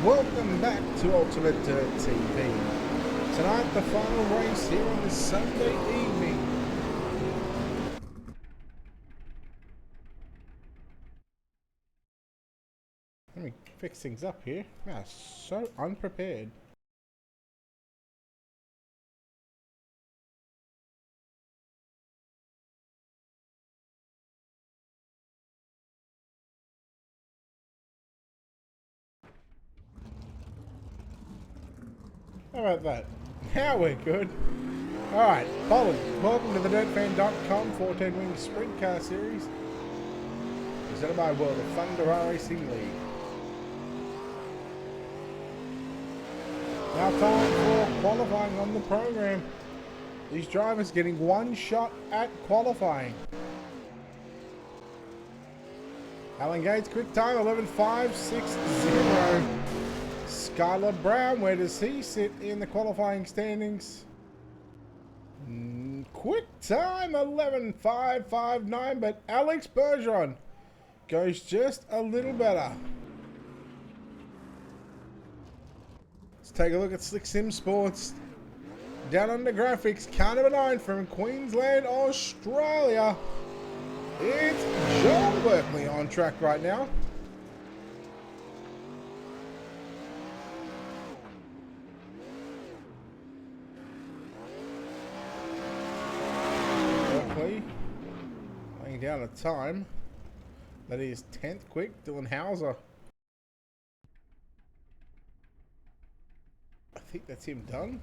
welcome back to Ultimate Dirt TV. Tonight, the final race here on this Sunday evening. Let me fix things up here. Yeah, so unprepared. How about that? Now we're good. Alright, Colin, welcome to the DirtFan.com 410 Wing Sprint Car Series. Presented by World of Thunder Racing League. Now time for qualifying on the program. These drivers getting one shot at qualifying. Alan Gates, quick time, 11.560. Skylar Brown, where does he sit in the qualifying standings? Quick time, 11.559, but Alex Bergeron goes just a little better. Let's take a look at Slick Sim Sports. Down under graphics, car number 9 from Queensland, Australia. It's John Berkeley on track right now. Berkeley laying down a time that is 10th quick, Dylan Hauser. I think that's him done.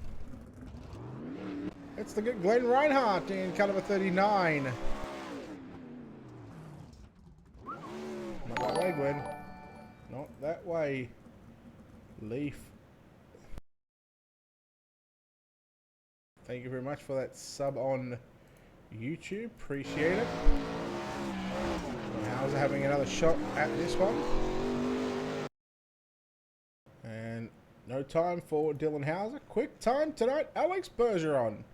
It's the good Glenn Reinhardt in car number 39. Not that way, Glenn. Not that way. Leaf. Thank you very much for that sub on YouTube. Appreciate it. How's having another shot at this one? And no time for Dylan Hauser. Quick time tonight, Alex Bergeron.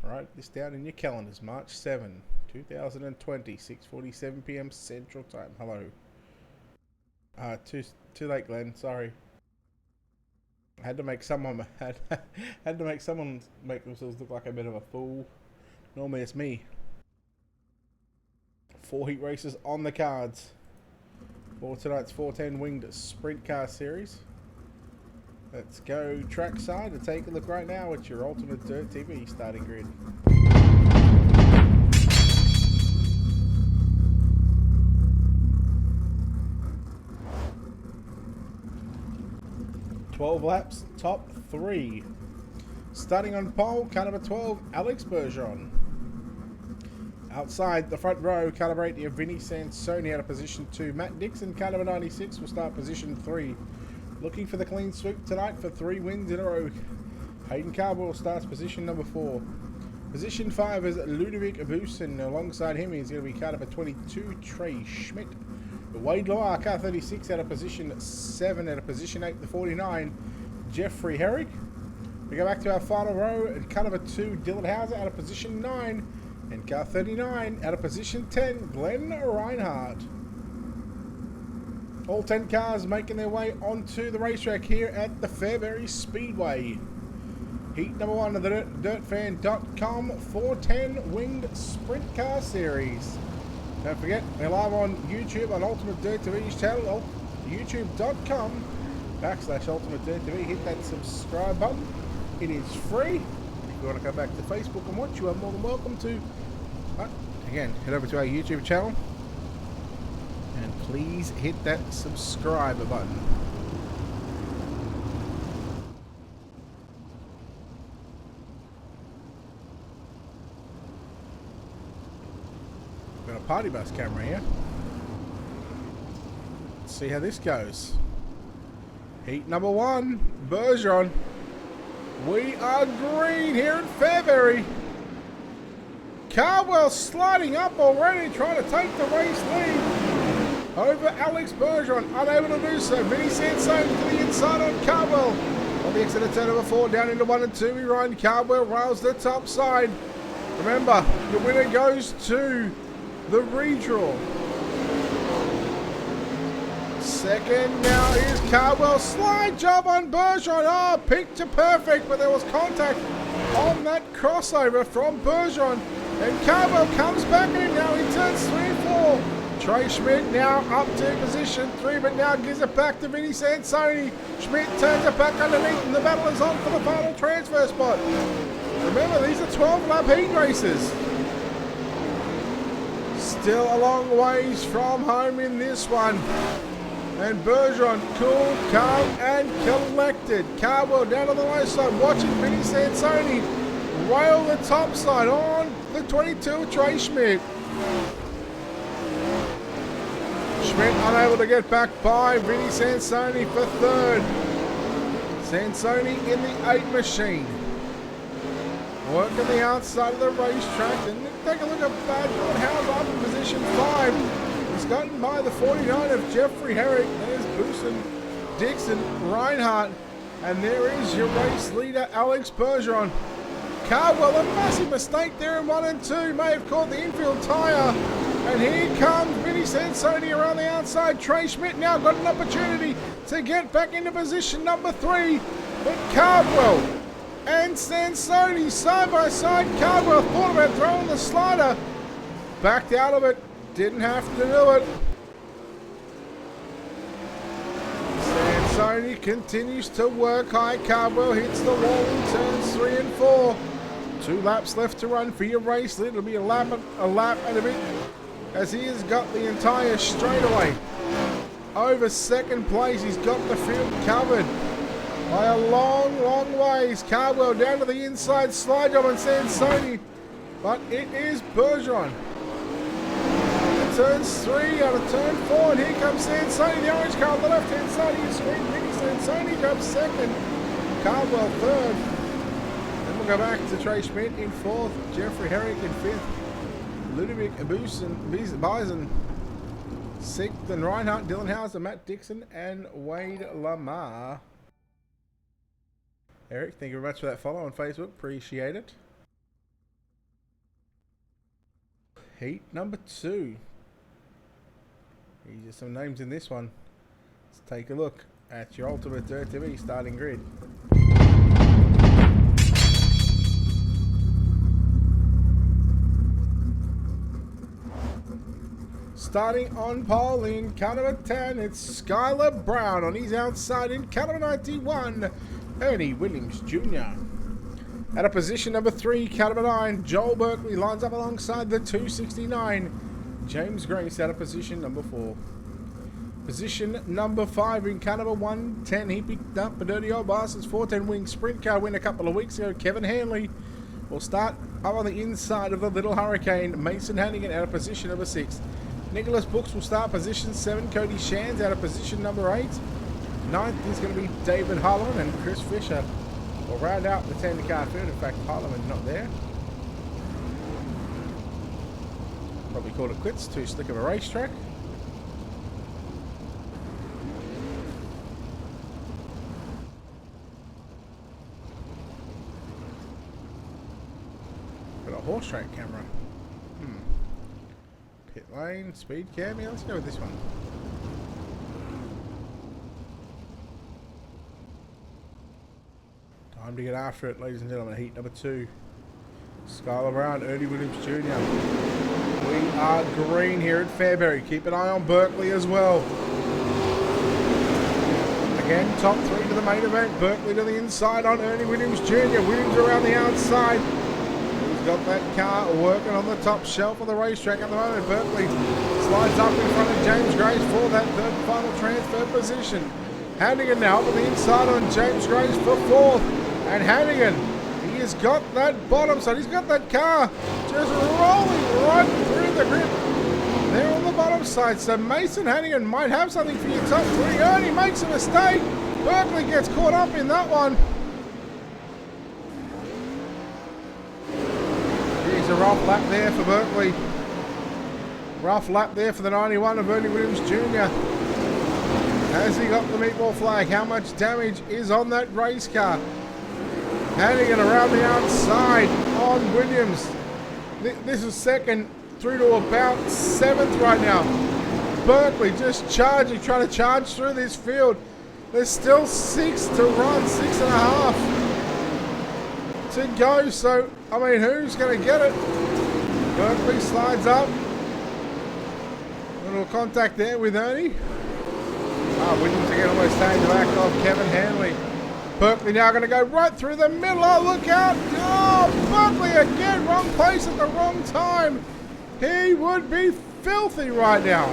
Write this down in your calendars. March 7, 2020, 6:47 p.m. Central Time. Hello. Too late, Glenn. Sorry. I had to make someone had to make someone make themselves look like a bit of a fool. Normally it's me. 4 heat races on the cards for tonight's 410 Winged Sprint Car Series. Let's go trackside and take a look right now at your Ultimate Dirt TV starting grid. "12 laps, top 3. Starting on pole, car number 12, Alex Bergeron. Outside the front row, calibrate your Vinny Sansoni out of position 2. Matt Dixon, car number 96, will start position 3. Looking for the clean sweep tonight for 3 wins in a row. Hayden Carbwell starts position number 4. Position 5 is Ludovic Abusin. Alongside him is going to be car number 22, Trey Schmidt. Wade Loire, car 36, out of position 7. Out of position 8, the 49, Jeffrey Herrick. We go back to our final row, and car number 2, Dylan Hauser, out of position 9. And car 39, out of position 10, Glenn Reinhardt. All 10 cars making their way onto the racetrack here at the Fairbury Speedway. Heat number 1 of the DirtFan.com 410 Winged Sprint Car Series. Don't forget, we're live on YouTube on Ultimate Dirt TV's channel, youtube.com/Ultimate Dirt TV. Hit that subscribe button. It is free. If you want to come back to Facebook and watch, you are more than welcome to. But again, head over to our YouTube channel. And please hit that subscribe button. Got a party bus camera here. Let's see how this goes. Heat number 1, Bergeron. We are green here at Fairbury. Cardwell sliding up already, trying to take the race lead over Alex Bergeron, unable to do so. Vinny Sansone to the inside on Cardwell. On the exit of turn number 4, down into 1 and 2, we run. Cardwell rails the top side. Remember, the winner goes to the redraw. Second now is Cardwell. Slide job on Bergeron. Oh, picture perfect, but there was contact on that crossover from Bergeron. And Cardwell comes back in now. He turns 3-4. Trey Schmidt now up to position 3, but now gives it back to Vinny Sansoni. Schmidt turns it back underneath, and the battle is on for the final transfer spot. Remember, these are 12-lap heat races. Still a long ways from home in this one. And Bergeron, cool, calm, and collected. Cardwell down on the low side, watching Vinny Sansoni rail the top side on the 22 Trey Schmidt. Schmidt unable to get back by Vinny Sansoni for third. Sansoni in the 8 machine. Working the outside of the racetrack. And take a look at Bad How's up in position 5. He's gotten by the 49 of Jeffrey Herrick. There's Boosen, Dixon, Reinhardt. And there is your race leader, Alex Bergeron. Cardwell, a massive mistake there in 1 and 2. May have caught the infield tyre. And here comes Vinny Sansoni around the outside. Trey Schmidt now got an opportunity to get back into position number 3. But Cardwell and Sansoni side by side. Cardwell thought about throwing the slider. Backed out of it. Didn't have to do it. Sansoni continues to work high. Cardwell hits the wall in turns 3 and 4. 2 laps left to run for your race lead. It'll be a lap and a bit, as he has got the entire straightaway over second place. He's got the field covered by a long, long ways. Cardwell down to the inside, slide job on Sansoni, but it is Bergeron. Turns 3 out of turn 4, and here comes Sansoni, the orange car on the left-hand side of your screen. Vinny Sansoni comes second, Cardwell third. Then we'll go back to Trey Schmidt in 4th, Jeffrey Herrick in 5th. Ludovic Bison, 6th, and Reinhardt, Dylan Hauser, Matt Dixon, and Wade Lamar. Eric, thank you very much for that follow on Facebook. Appreciate it. Heat number 2. These are some names in this one. Let's take a look at your Ultimate Dirt TV starting grid. Starting on pole in car number 10, it's Skylar Brown. On his outside in car number 91, Ernie Williams Jr. At a position number 3, car number 9, Joel Berkeley lines up alongside the 269. James Grace out of position number 4. Position number 5 in car number 110, he picked up a Dirty Old Bastards 410 wing sprint car win a couple of weeks ago. Kevin Hanley will start up on the inside of the Little Hurricane. Mason Hannigan out of position number 6. Nicholas Brooks will start position 7. Cody Shands out of position number 8. 9th is going to be David Holloman, and Chris Fisher will round out the 10 car field. In fact, Holloman not there. Probably called it quits. Too slick of a racetrack. Got a horse track camera. Pit lane, speed cam. Yeah, let's go with this one. Time to get after it, ladies and gentlemen. Heat number 2. Skylar Brown, Ernie Williams Jr. We are green here at Fairbury. Keep an eye on Berkeley as well. Again, top 3 to the main event. Berkeley to the inside on Ernie Williams Jr. Williams around the outside. He's got that car working on the top shelf of the racetrack at the moment. Berkeley slides up in front of James Grace for that 3rd and final transfer position. Hannigan now up on the inside on James Grace for 4th. And Hannigan, he has got that bottom side. He's got that car just rolling right through the grip there on the bottom side. So Mason Hannigan might have something for your top 3. Ernie makes a mistake. Berkeley gets caught up in that one. Here's a rough lap there for Berkeley. Rough lap there for the 91 of Ernie Williams Jr. Has he got the meatball flag? How much damage is on that race car? Hannigan around the outside on Williams. This is 2nd through to about 7th right now. Berkeley just charging, trying to charge through this field. There's still 6 to run, 6.5 to go. So, I mean, who's going to get it? Berkeley slides up. Little contact there with Ernie. Williams again almost staying the back of Kevin Hanley. Berkeley now going to go right through the middle. Oh, look out. Oh, Berkeley again. Wrong place at the wrong time. He would be filthy right now.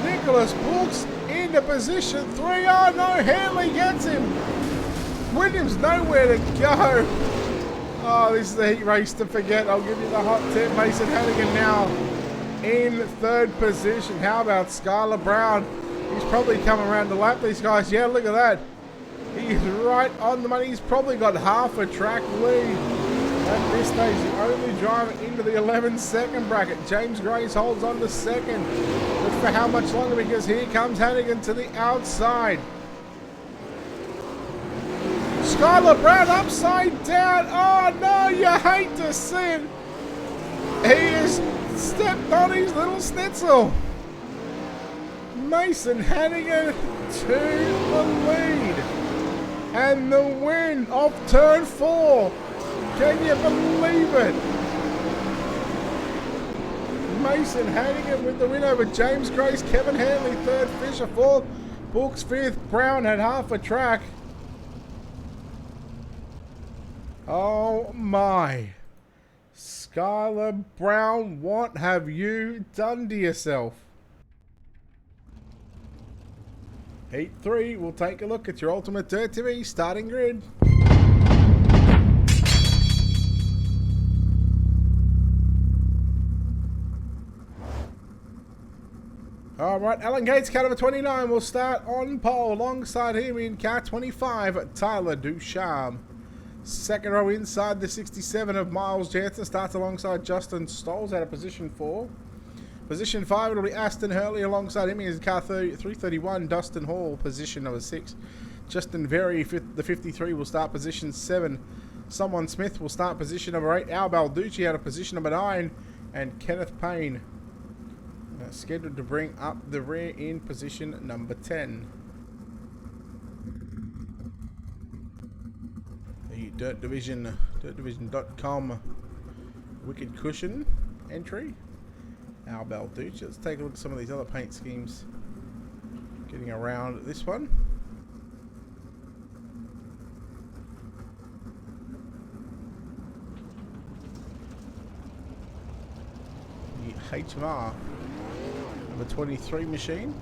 Nicholas Brooks into position 3. Oh, no. Hanley gets him. Williams nowhere to go. Oh, this is the heat race to forget. I'll give you the hot tip. Mason Hannigan now in 3rd position. How about Skylar Brown? He's probably come around to lap these guys. Yeah, look at that. He's right on the money. He's probably got half a track lead. At this stage, the only driver into the 11-second bracket. James Grace holds on to 2nd. But for how much longer? Because here comes Hannigan to the outside. Skylar Brown upside down. Oh, no, you hate to see it. He has stepped on his little schnitzel. Mason Hannigan to the lead. And the win of turn 4. Can you believe it? Mason Hannigan with the win over James Grace. Kevin Hanley 3rd. Fisher 4th. Brooks 5th. Brown had half a track. Oh my. Skylar Brown, what have you done to yourself? Heat 3, we'll take a look at your Ultimate Dirt TV starting grid. Alright, Alan Gates, car number 29, will start on pole. Alongside him in car 25, Tyler Ducharme. 2nd row inside the 67 of Miles Jansen starts alongside Justin Stolz out of position 4. Position 5, it'll be Aston Hurley alongside him in car 331, Dustin Hall, position number 6. Justin Very, the 53, will start position 7. Someone Smith will start position number 8. Al Balducci out of position number 9. And Kenneth Payne scheduled to bring up the rear in position number 10. Dirt Division, DirtDivision.com Wicked Cushion entry. Al Balducci. Let's take a look at some of these other paint schemes. Getting around this one. The HMR number 23 machine.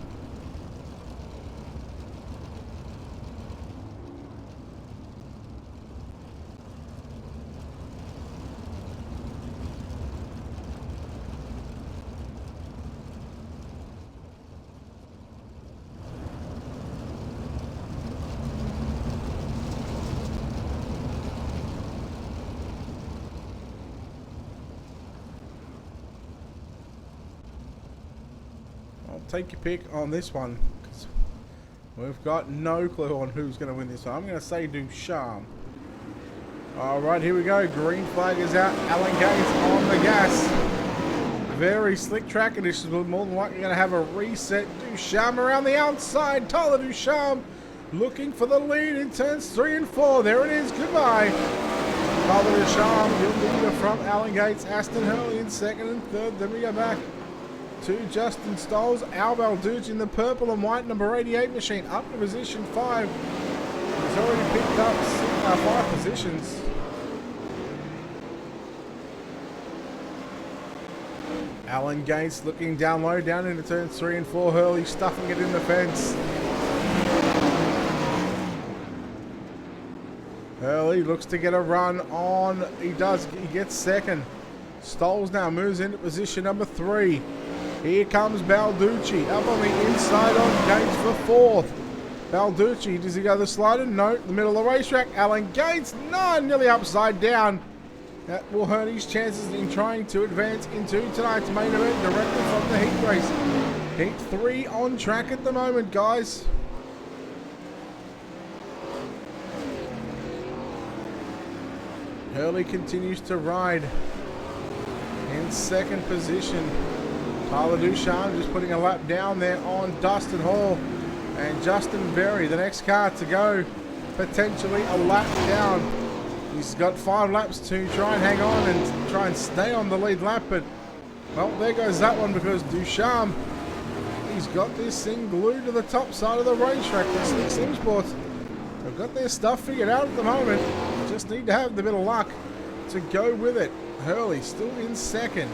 Take your pick on this one, because we've got no clue on who's going to win this one. I'm going to say Ducharme. Alright, here we go. Green flag is out. Alan Gates on the gas. Very slick track conditions. We're more than likely going to have a reset. Ducharme around the outside. Tyler Ducharme looking for the lead in turns 3 and 4. There it is. Goodbye. Tyler Ducharme, good leader from Alan Gates. Aston Hurley in 2nd and 3rd. Then we go back to Justin Stolz. Al Balducci in the purple and white number 88 machine up to position 5. He's already picked up 5 positions. Alan Gates looking down low, down into turns 3 and 4. Hurley stuffing it in the fence. Hurley looks to get a run on. He does. He gets 2nd. Stolz now moves into position number 3. Here comes Balducci up on the inside on Gates for 4th. Balducci, does he go the slider? No. The middle of the racetrack. Alan Gates, no, nearly upside down. That will hurt his chances in trying to advance into tonight's main event directly from the heat race. Heat 3 on track at the moment, guys. Hurley continues to ride in 2nd position. Tyler Ducharme just putting a lap down there on Dustin Hall. And Justin Berry, the next car to go, potentially a lap down. He's got 5 laps to try and hang on and try and stay on the lead lap, but, well, there goes that one because Ducharme, he's got this thing glued to the top side of the racetrack. The Slick Sim Sports have got their stuff figured out at the moment. Just need to have the bit of luck to go with it. Hurley still in second.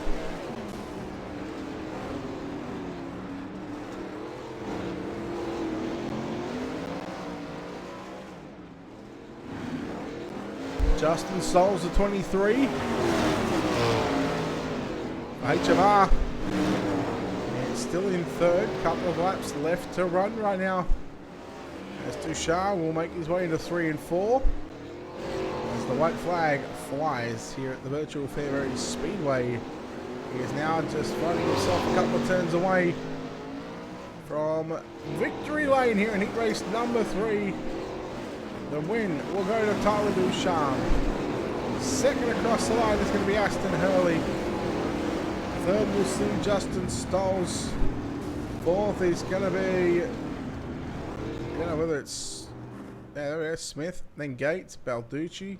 Justin Souls at 23. HMR is still in third. Couple of laps left to run right now. As Ducharme will make his way into 3 and 4. As the white flag flies here at the virtual Fairbury Speedway. He is now just finding himself a couple of turns away from victory lane here in heat race number 3. The win will go to Tyler Ducharme. Second across the line is going to be Aston Hurley. Third we'll see Justin Stolz. Fourth is going to be, I don't know whether it's, yeah, there we go, Smith, then Gates, Balducci,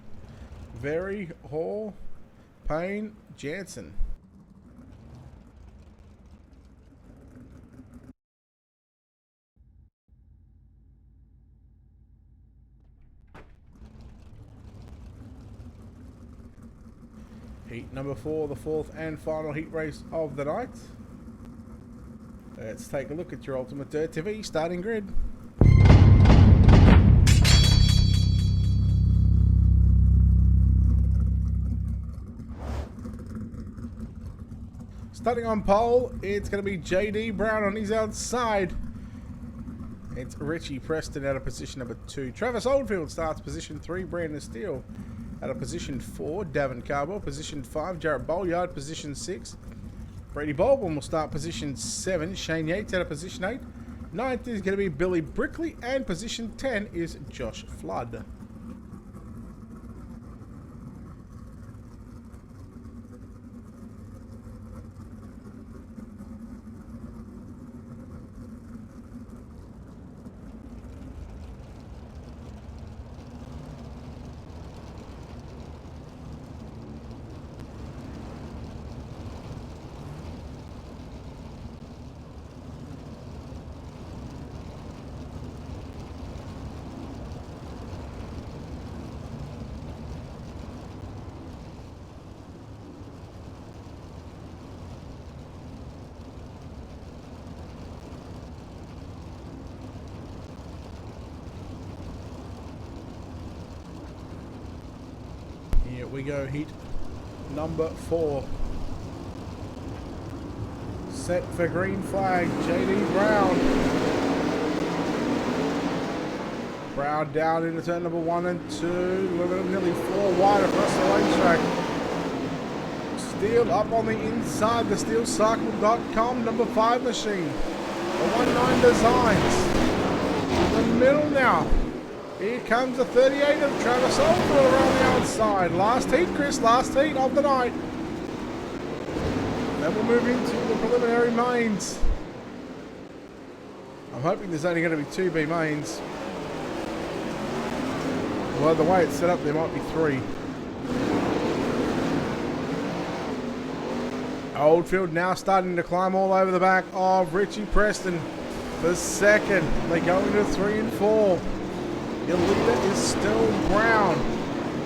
Very, Hall, Payne, Jansen. Heat number 4, the 4th and final heat race of the night. Let's take a look at your Ultimate Dirt TV starting grid. Starting on pole, it's going to be JD Brown on his outside. It's Richie Preston out of position number 2. Travis Oldfield starts position 3. Brandon Steele out of position 4, Davin Carbell. Position 5, Jarrett Bolyard. Position 6, Brady Baldwin will start position 7. Shane Yates out of position 8. 9th is going to be Billy Brickley. And position 10 is Josh Flood. Here we go, heat number 4. Set for green flag, JD Brown. Brown down into turn number 1 and 2. We're nearly 4 wide across the racetrack. Steele up on the inside, the steelcycle.com number 5 machine. The 19 Designs. In the middle now. Here comes the 38 of Travis Oldfield around the outside. Last heat, Chris, last heat of the night. Then we'll move into the preliminary mains. I'm hoping there's only going to be 2 B mains. Well, the way it's set up, there might be 3. Oldfield now starting to climb all over the back of Richie Preston for second. They go into 3 and 4. Your leader is still Brown.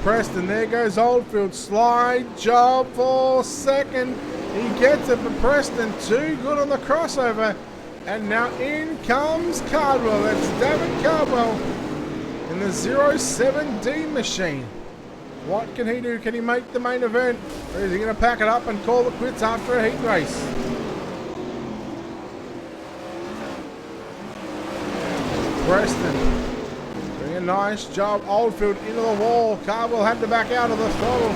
Preston, there goes Oldfield. Slide job for second. He gets it, but Preston too good on the crossover. And now in comes Cardwell. That's David Cardwell in the 07D machine. What can he do? Can he make the main event? Or is he going to pack it up and call it quits after a heat race? Preston. A nice job. Oldfield into the wall. Cardwell had to back out of the throttle.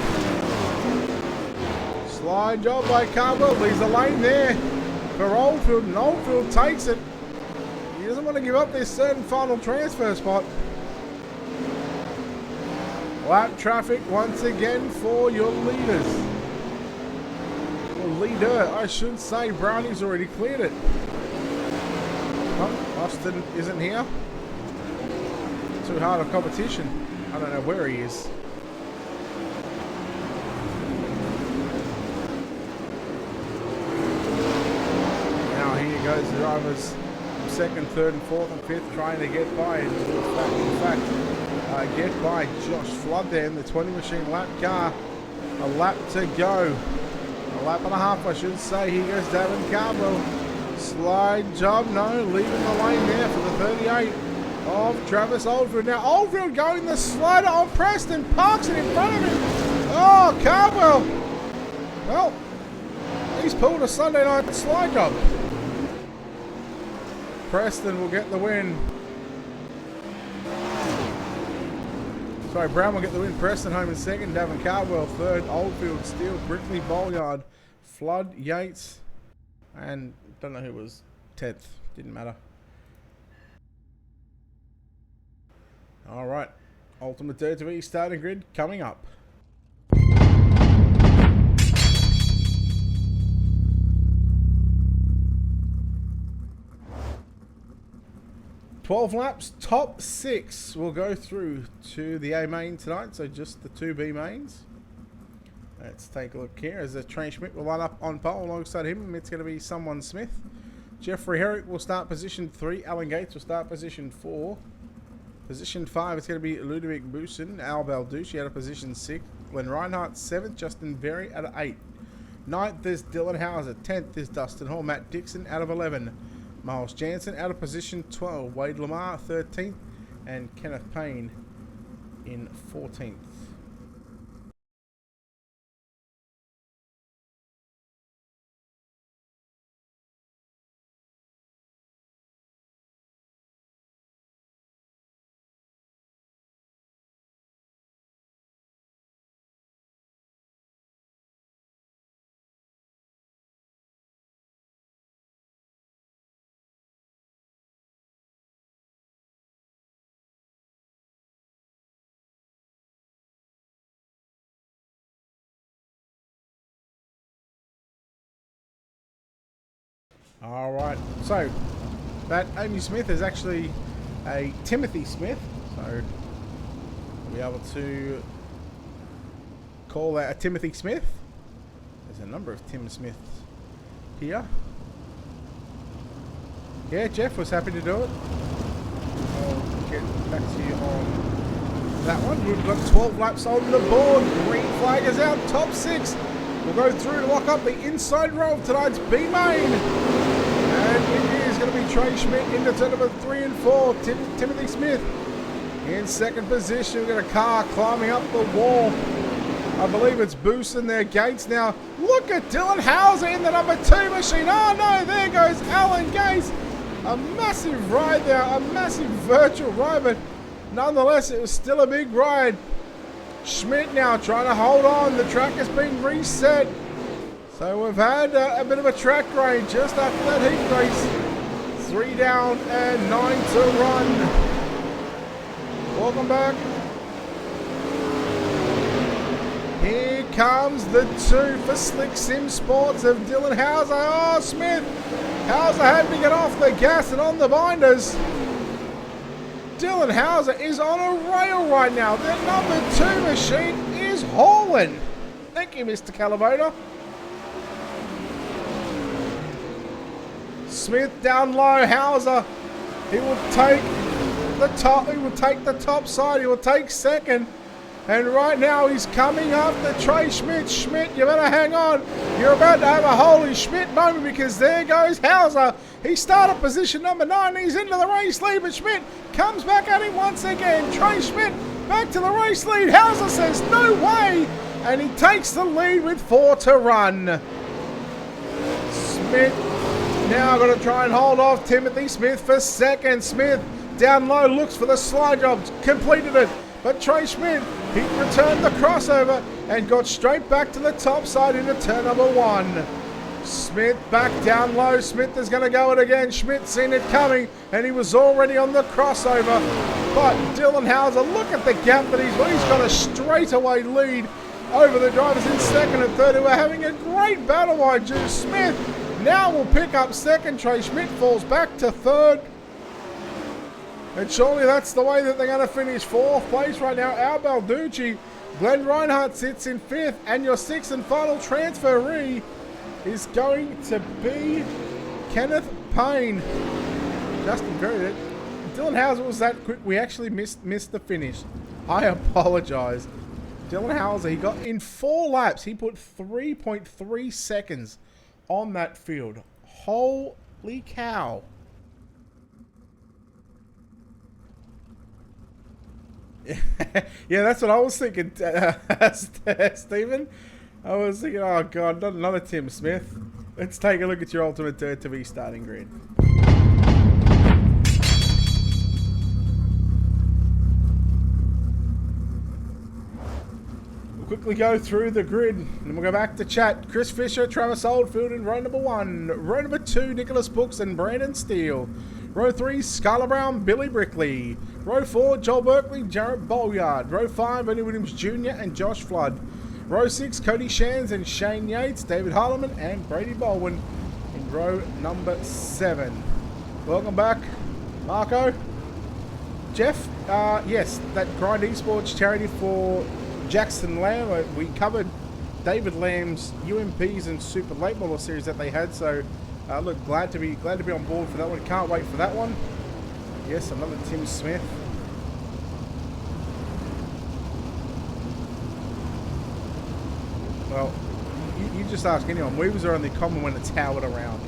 Slide job by Cardwell. Leaves the lane there for Oldfield, and Oldfield takes it. He doesn't want to give up this certain final transfer spot. Lap traffic once again for your leaders. leader, I should say. Brownie's already cleared it. Oh, Austin isn't here. Too hard of competition. I don't know where he is. Now here goes the drivers. Second, third, and fourth, and fifth, trying to get by. In fact, get by Josh Flood there in the 20 machine lap car. A lap to go. A lap and a half, I should say. Here goes Davin Cardwell. Slide job, no, leaving the lane there for the 38 of Travis Oldfield. Now Oldfield going the slider on Preston, parks it in front of him. Oh, Cardwell. Well, he's pulled a Sunday night slide job. Preston will get the win. Sorry, Brown will get the win. Preston home in second. Davin Cardwell third. Oldfield, Steele, Brickley, Bolyard, Flood, Yates, and don't know who was 10th. Didn't matter. All right. Ultimate DirtFan starting grid coming up. 12 laps, top 6 will go through to the A main tonight, so just the 2 B mains. Let's take a look here as Trey Schmidt will line up on pole alongside him. It's going to be someone Smith. Jeffrey Herrick will start position 3. Alan Gates will start position 4. Position 5 it's going to be Ludovic Busen. Al Balducci out of position 6. Glenn Reinhardt 7th. Justin Berry out of 8. 9th is Dylan Hauser. 10th is Dustin Hall. Matt Dixon out of 11. Miles Jansen out of position 12. Wade Lamar 13th. And Kenneth Payne in 14th. All right, so that Amy Smith is actually a Timothy Smith, so we'll be able to call that a Timothy Smith. There's a number of Tim Smiths here. Yeah, Jeff was happy to do it. I'll get back to you on that one. We've got 12 laps on the board. Green flag is out, top 6. We'll go through to lock up the inside row of tonight's B main. And it is going to be Trey Schmidt into turn number 3 and 4. Timothy Smith in second position. We've got a car climbing up the wall. I believe it's Boost in there. Gates now. Look at Dylan Hauser in the number 2 machine. Oh no, there goes Alan Gates. A massive ride there. A massive virtual ride, but nonetheless, it was still a big ride. Schmidt now trying to hold on. The track has been reset. So we've had a bit of a track rain just after that heat race. 3 down and 9 to run. Welcome back. Here comes the 2 for Slick Sim Sports of Dylan Hauser. Oh, Smith. Hauser had to get off the gas and on the binders. Dylan Hauser is on a rail right now. The number 2 machine is hauling. Thank you, Mr. Calabota. Smith down low. Hauser, he will take the top. He will take the top side. He will take second. And right now he's coming up the Trey Schmidt. Schmidt, you better hang on. You're about to have a holy Schmidt moment because there goes Hauser. He started position number 9. He's into the race lead, but Schmidt comes back at him once again. Trey Schmidt back to the race lead. Hauser says no way. And he takes the lead with 4 to run. Smith now got to try and hold off Timothy Smith for second. Smith down low looks for the slide job. Completed it. But Trey Schmidt, he returned the crossover and got straight back to the top side into turn number 1. Smith back down low. Smith is going to go it again. Schmidt seen it coming and he was already on the crossover. But Dylan Hauser, look at the gap that he's got a straightaway lead over the drivers in second and third, who are having a great battle by Juice Smith. Now will pick up second. Trey Schmidt falls back to third. And surely that's the way that they're going to finish fourth place right now. Al Balducci, Glenn Reinhardt sits in fifth. And your sixth and final transferee is going to be Kenneth Payne. Justin Perry. Dylan Hauser was that quick. We actually missed the finish. I apologize. Dylan Hauser, he got in 4 laps. He put 3.3 seconds on that field. Holy cow. Yeah, that's what I was thinking, Stephen. I was thinking, oh God, not another Tim Smith. Let's take a look at your ultimate Dirt TV starting grid. We'll quickly go through the grid, and we'll go back to chat. Chris Fisher, Travis Oldfield in row number 1. Row number 2, Nicholas Brooks and Brandon Steele. Row 3, Skylar Brown, Billy Brickley. Row 4, Joel Berkeley, Jarrett Bolyard. Row 5, Ernie Williams Jr. and Josh Flood. Row 6, Cody Shands and Shane Yates, David Harleman and Brady Baldwin in row number 7. Welcome back, Marco. Jeff, yes, that Grind Esports charity for Jackson Lamb. We covered David Lamb's UMPs and Super Late Model series that they had, so look, glad to be on board for that one. Can't wait for that one. Yes, another Tim Smith. Well, you just ask anyone. Weavers are only common when it's Howard around.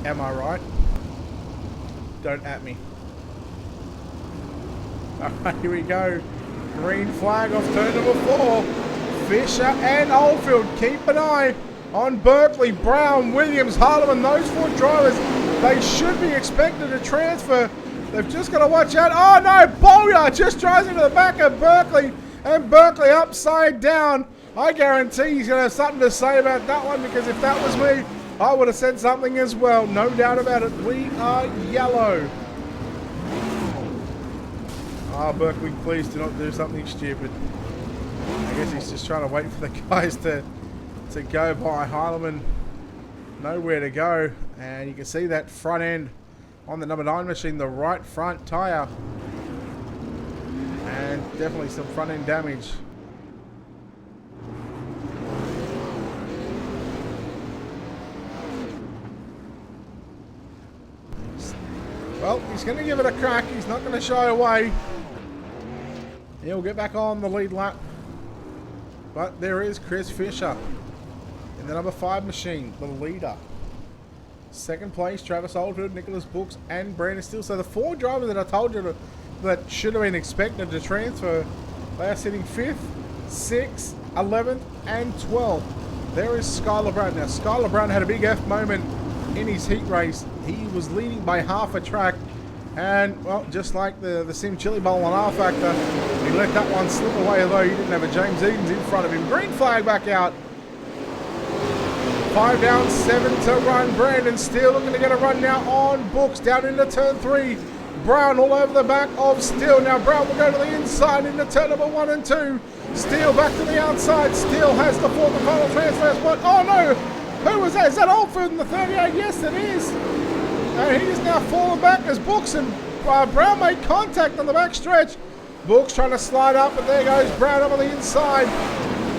Am I right? Don't at me. Alright, here we go. Green flag off turn number 4. Fisher and Oldfield. Keep an eye on Berkeley, Brown, Williams, Harleman. Those 4 drivers, they should be expected to transfer. They've just got to watch out. Oh no, Bolyard just drives into the back of Berkeley. And Berkeley upside down. I guarantee he's going to have something to say about that one, because if that was me, I would have said something as well. No doubt about it. We are yellow. Ah, Berkeley, please do not do something stupid. I guess he's just trying to wait for the guys to go by. Harleman, nowhere to go. And you can see that front end on the number 9 machine, the right front tyre. And definitely some front end damage. Well, he's going to give it a crack. He's not going to shy away. He'll get back on the lead lap. But there is Chris Fisher in the number 5 machine, the leader. Second place, Travis Oldfield, Nicholas Brooks, and Brandon Steele. So the 4 drivers that I told you that should have been expected to transfer, they are sitting 5th, 6th, 11th, and 12th. There is Skylar Brown. Now, Skylar Brown had a big F moment in his heat race. He was leading by half a track, and well, just like the Sim Chili Bowl on R Factor, he let that one slip away, although he didn't have a James Edens in front of him. Green flag back out. 5 down, 7 to run. Brandon Steele looking to get a run now on Books down into turn 3. Brown all over the back of Steele. Now Brown will go to the inside into turn number 1 and 2. Steele back to the outside. Steele has the 4th and final transfer spot. Oh no! Who was that? Is that Oldfield in the 38? Yes, it is. And he is now falling back as Books and Brown make contact on the back stretch. Books trying to slide up, but there goes Brown up on the inside.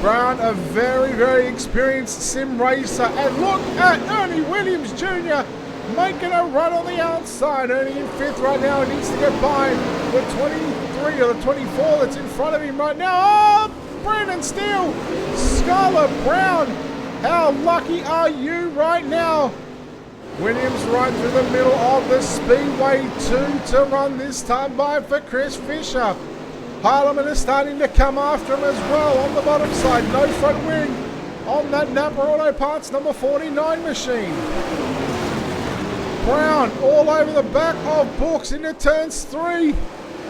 Brown, a very, very experienced sim racer. And look at Ernie Williams Jr. making a run on the outside. Ernie in 5th right now. He needs to get by the 23 or the 24 that's in front of him right now. Oh, Brandon Steele, Skylar Brown. How lucky are you right now? Williams right through the middle of the speedway. 2 to run this time by for Chris Fisher. Harleman is starting to come after him as well on the bottom side. No front wing on that Napa Auto Parts number 49 machine. Brown all over the back of Books into turns 3.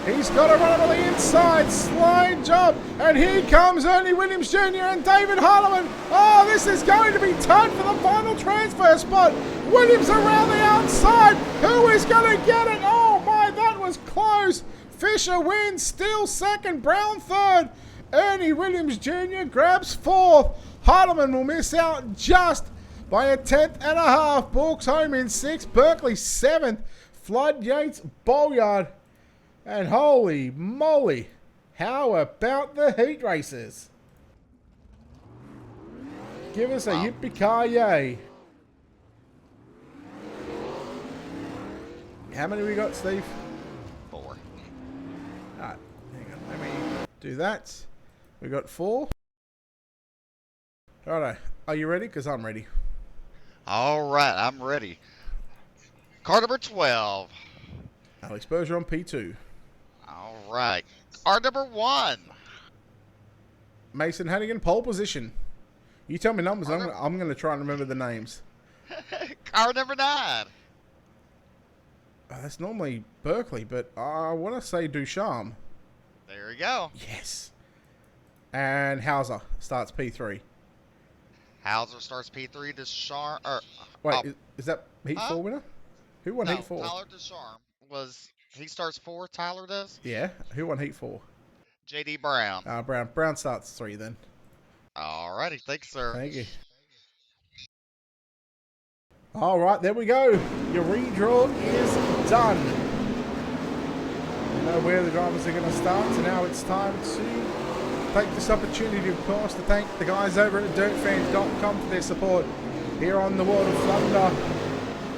He's got to run on the inside. Slide job. And here comes Ernie Williams Jr. and David Harleman. Oh, this is going to be tight for the final transfer spot. Williams around the outside. Who is going to get it? Oh my, that was close. Fisher wins. Steele second. Brown third. Ernie Williams Jr. grabs 4th. Hardeman will miss out just by a 10th and a half. Borks home in 6th. Berkeley 7th. Flood Yates, Bolyard. And holy moly, how about the heat races? Give us a yippee-ki-yay. How many we got, Steve? 4. Alright, hang on. Let me do that. We got 4. Righto. Are you ready? Because I'm ready. All right, I'm ready. Car number 12. Alex Bergeron, P2. All right. Car number 1. Mason Hannigan, pole position. You tell me numbers. I'm going to try and remember the names. Car number 9. That's normally Berkeley, but I want to say Ducharme. There we go. Yes. And Hauser starts P3. Hauser starts P3. Deschamps. Wait, is that Heat 4 winner? Who won Heat 4? Tyler Deschamps he starts 4. Tyler does. Yeah. Who won Heat 4? JD Brown. Brown starts 3 then. All righty. Thanks, sir. Thank you. All right, there we go. Your redraw is done. You know where the drivers are going to start, so now it's time to take this opportunity, of course, to thank the guys over at DirtFan.com for their support here on the World of Thunder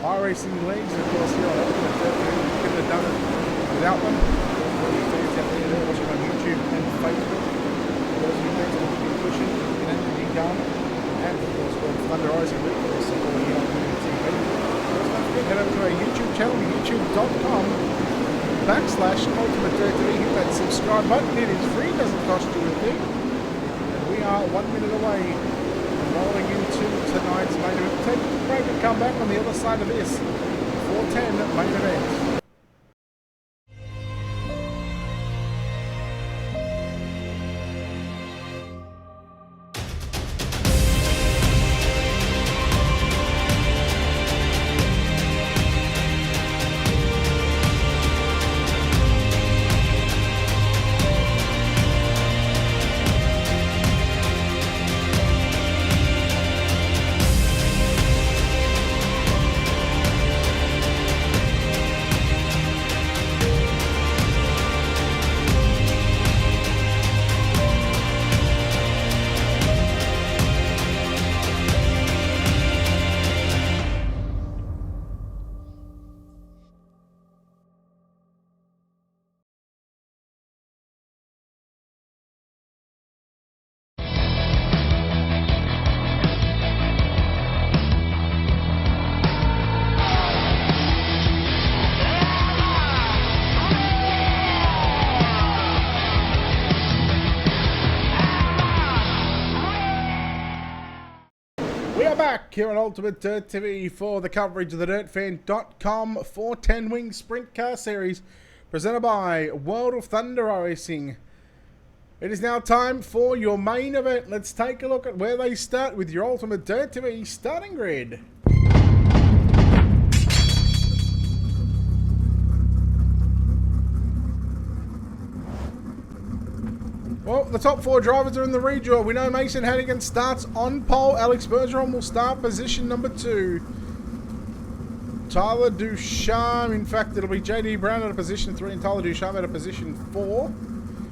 iRacing Leagues. Of course, here on Ultimate DirtFan, we couldn't have done it without them. All you fans out there that are watching on YouTube and Facebook, those of you fans that have been pushing and the gun, and of course, World of Thunder iRacing League, for support here on TV. Don't forget, head over to our YouTube channel, youtube.com/Ultimate DirtFan. Hit that subscribe button. It is free, doesn't cost you a thing. And we are 1 minute away from rolling into tonight's main event. Take a break and come back on the other side of this 410 main event. Back here on Ultimate Dirt TV for the coverage of the DirtFan.com 410 Wing Sprint Car Series presented by World of Thunder Racing. It is now time for your main event. Let's take a look at where they start with your Ultimate Dirt TV starting grid. Well, the top 4 drivers are in the redraw. We know Mason Hannigan starts on pole. Alex Bergeron will start position number 2. Tyler Ducharme, in fact, it'll be JD Brown at a position 3 and Tyler Ducharme at a position 4.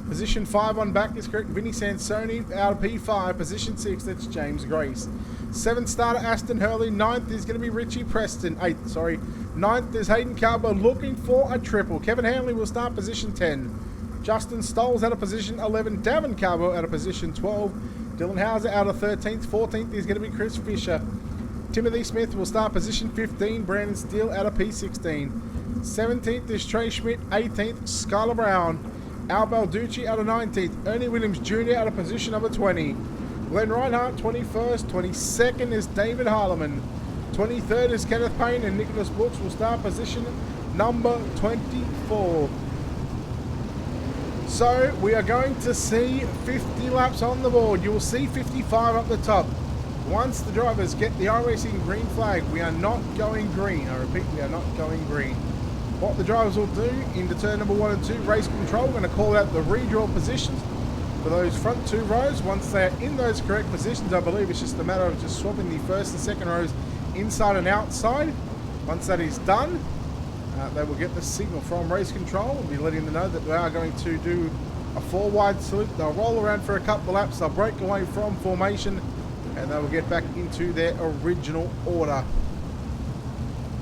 Position 5 on back is correct. Vinny Sansoni out of P5. Position 6, that's James Grace. 7th starter Aston Hurley. 9th is going to be Richie Preston. 9th is Hayden Carbo looking for a triple. Kevin Hanley will start position 10. Justin Stolz out of position 11. Davin Carbo out of position 12. Dylan Hauser out of 13th. 14th is going to be Chris Fisher. Timothy Smith will start position 15. Brandon Steele out of P16. 17th is Trey Schmidt. 18th, Skylar Brown. Al Balducci out of 19th. Ernie Williams Jr. out of position number 20. Glenn Reinhardt 21st. 22nd is David Harleman. 23rd is Kenneth Payne, and Nicholas Brooks will start position number 24. So we are going to see 50 laps on the board. You will see 55 up the top. Once the drivers get the iRacing green flag, we are not going green. I repeat, we are not going green. What the drivers will do into turn number 1 and 2, race control, we're going to call out the redraw positions. for those front 2 rows. Once they're in those correct positions, I believe it's just a matter of just swapping the first and second rows inside and outside. Once that is done, they will get the signal from race control. We'll be letting them know that they are going to do a 4 wide salute. They'll roll around for a couple of laps. They'll break away from formation and they will get back into their original order.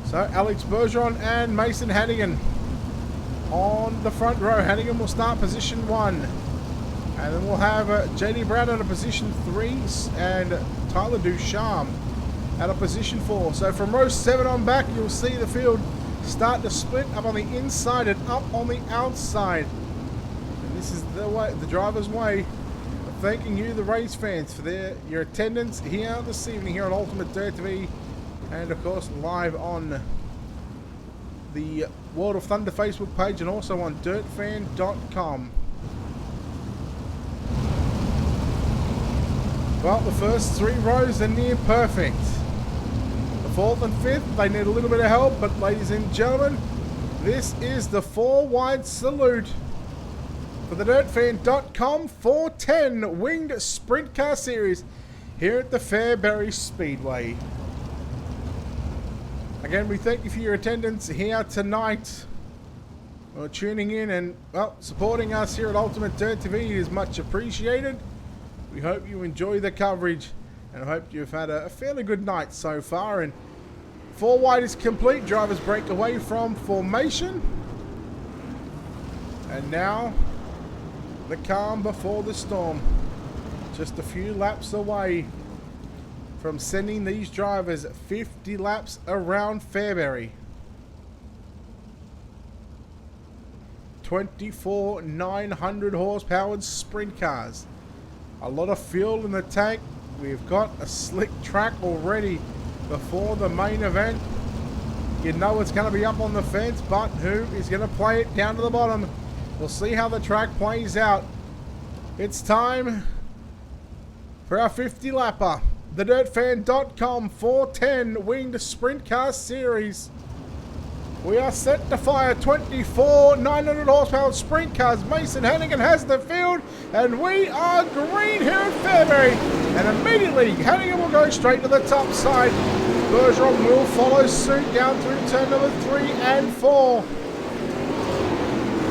So Alex Bergeron and Mason Hannigan on the front row. Hannigan will start position 1. And then we'll have JD Brown at a position 3 and Tyler Ducharme at a position 4. So from row 7 on back, you'll see the field start to split up on the inside and up on the outside. And this is the way, the driver's way of thanking you, the race fans, for your attendance here this evening here on Ultimate Dirt TV, and of course live on the World of Thunder Facebook page and also on DirtFan.com. Well, the first 3 rows are near perfect. The 4th and 5th, they need a little bit of help, but ladies and gentlemen, this is the 4 wide salute for the DirtFan.com 410 Winged Sprint Car Series here at the Fairbury Speedway. Again, we thank you for your attendance here tonight. Well, tuning in and, well, supporting us here at Ultimate Dirt TV is much appreciated. We hope you enjoy the coverage and I hope you've had a fairly good night so far. And 4 wide is complete. Drivers break away from formation. And now, the calm before the storm. Just a few laps away from sending these drivers 50 laps around Fairbury. 24 900 horsepower sprint cars. A lot of fuel in the tank. We've got a slick track already before the main event. You know it's going to be up on the fence, but who is going to play it down to the bottom? We'll see how the track plays out. It's time for our 50 lapper. The DirtFan.com 410 Winged Sprint Car Series. We are set to fire 24 900 horsepower sprint cars. Mason Hannigan has the field, and we are green here at Fairbury. And immediately, Hannigan will go straight to the top side. Bergeron will follow suit down through turn number 3 and 4.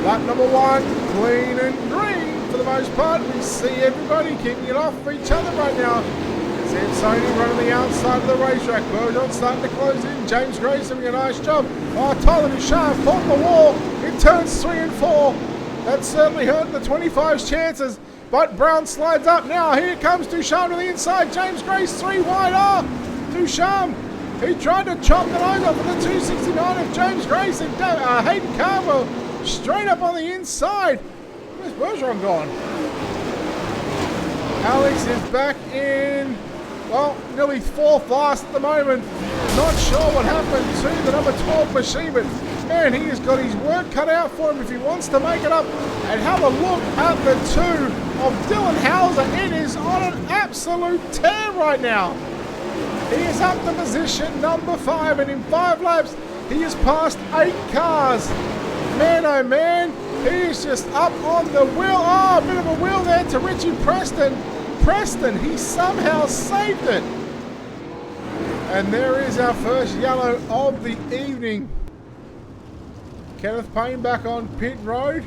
Lap number 1, clean and green for the most part. We see everybody keeping it off of each other right now. Sansoni running the outside of the racetrack. Bergeron starting to close in. James Grace doing a nice job. Oh, Tyler Ducharme fought the wall in turns 3 and 4. That certainly hurt the 25's chances. But Brown slides up now. Here comes Ducharme to the inside. James Grace 3 wide. Oh, Ducharme. He tried to chop the nose off of the 269 of James Grace. And Hayden Carver straight up on the inside. Where's Bergeron gone? Alex is back in. Well, nearly 4th last at the moment. Not sure what happened to the number 12 machine, but man, he has got his work cut out for him if he wants to make it up. And have a look at the 2 of Dylan Hauser. It is on an absolute tear right now. He is up to position number 5, and in 5 laps, he has passed 8 cars. Man, oh man, he is just up on the wheel. Oh, a bit of a wheel there to Richie Preston. Preston, he somehow saved it. And there is our first yellow of the evening. Kenneth Payne back on pit road.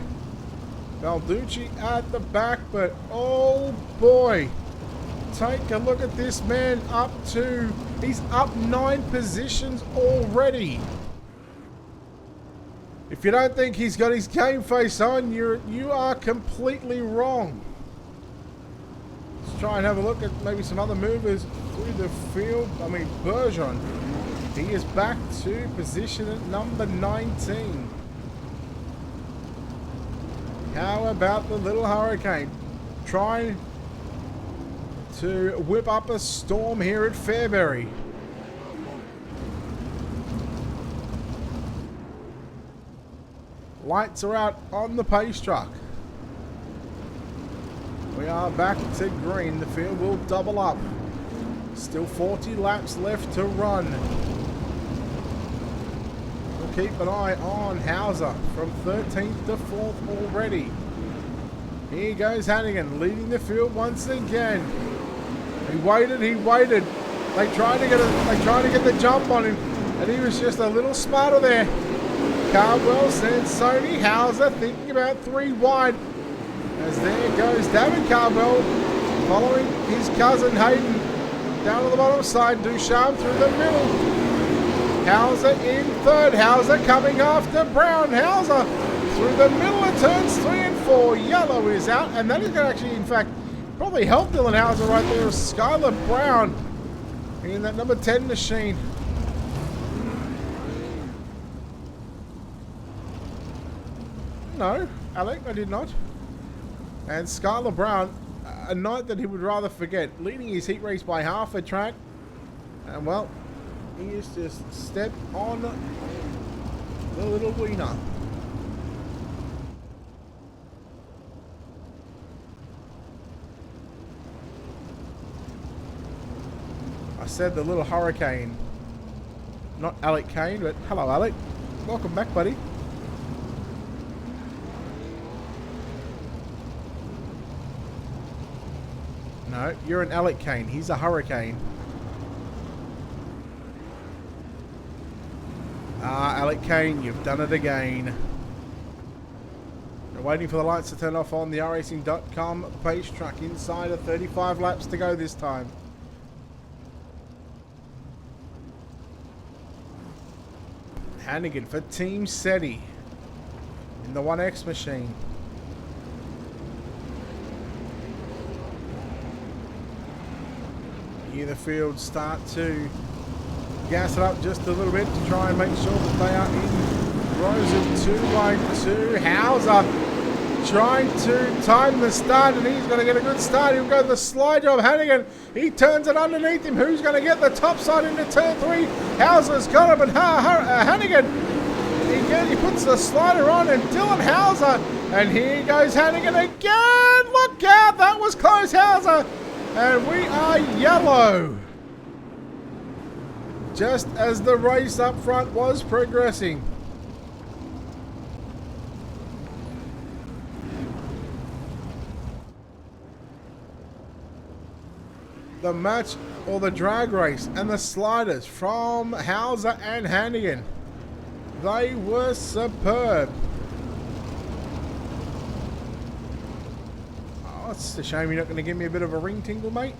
Balducci at the back, but oh boy. Take a look at this man he's up 9 positions already. If you don't think he's got his game face on, you are completely wrong. Let's try and have a look at maybe some other movers through the field. I mean, Bergeron, he is back to position at number 19. How about the little hurricane? Trying to whip up a storm here at Fairbury. Lights are out on the pace truck. We are back to green. The field will double up. Still 40 laps left to run. We'll keep an eye on Hauser from 13th to 4th already. Here goes Hannigan, leading the field once again. He waited. They tried to get the jump on him, and he was just a little smarter there. Cardwell, Sansoni, Hauser thinking about 3 wide. As there goes David Cardwell, following his cousin Hayden down to the bottom side. Ducharme through the middle. Hauser in third. Hauser coming after Brown. Hauser through the middle of turns 3 and 4. Yellow is out, and that is going to actually, in fact, probably help Dylan Hauser right there. Skylar Brown in that number 10 machine. No, Alec, I did not. And Skylar Brown, a night that he would rather forget, leading his heat race by half a track. And well, he has just stepped on the little wiener. I said the little hurricane. Not Alec Kane, but hello Alec. Welcome back, buddy. No, you're an Alec Kane. He's a hurricane. Ah, Alec Kane, you've done it again. We're waiting for the lights to turn off on the iRacing.com pace track. Inside of 35 laps to go this time. Hannigan for Team SETI in the 1X machine. Here the field start to gas it up just a little bit to try and make sure that they are in rows of 2 wide 2. Hauser trying to time the start, and he's going to get a good start. He'll go the slide job. Hannigan, he turns it underneath him. Who's going to get the top side into turn 3? Hauser's got it, but Hannigan, he puts the slider on, and Dylan Hauser, and here goes Hannigan again. Look out, that was close, Hauser. And we are yellow. Just as the race up front was progressing. The match, or the drag race, and the sliders from Hauser and Hannigan, they were superb. Oh, it's a shame you're not going to give me a bit of a ring tingle, mate.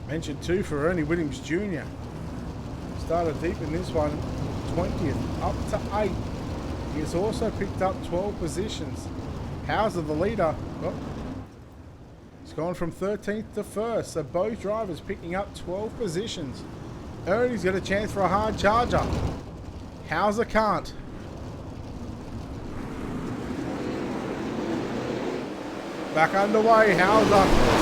Mentioned 2 for Ernie Williams Jr. Started deep in this one, 20th, up to 8. He has also picked up 12 positions. Hauser, the leader, oh, it's gone from 13th to 1st. So both drivers picking up 12 positions. Ernie's got a chance for a hard charger. Hauser can't. Back underway, Hauser.